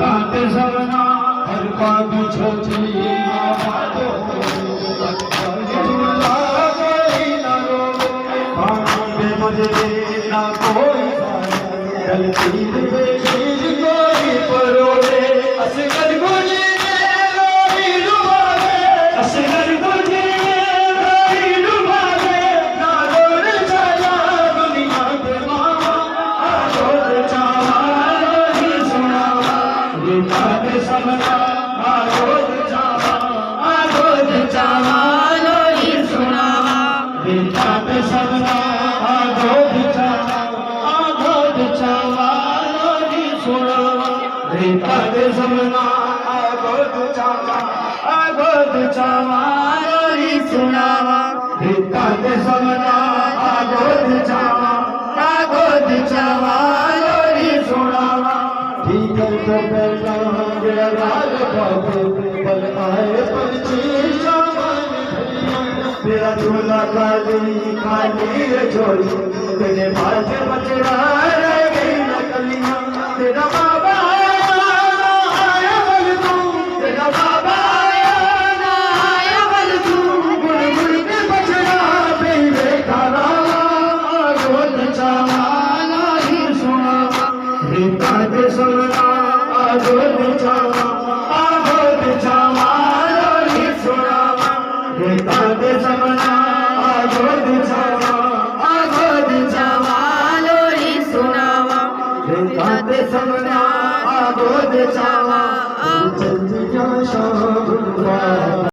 ताते सबना हर पाग छोटी आवाज़ो झूला कोई न रोवे पानी में मुझे ना कोई गलती में चीज कोई परोवे असगर गुजी रोई डुबावे असगर गुजी रोई डुबावे ना रोड चला दुनिया के मामा रोड चला ही सुनावा ये ताते सबना रोड चला ही सुनावा ये ताते सबना रोड चला ताते सबना आगोद चावारी सुनावा ताते सबना आगोद चावारी सुनावा ठीक है तो पहला मेरा लाल बाबू पल आए पंछी सामान तेरा झूला खाली झोली तेरे बाज बचड़ा रह गई नकलियां तेरा बाबा ताते सबना आगोद चावारी सुनावा ताते सबना आगोद चावारी सुनावा ताते सबना आगोद चावा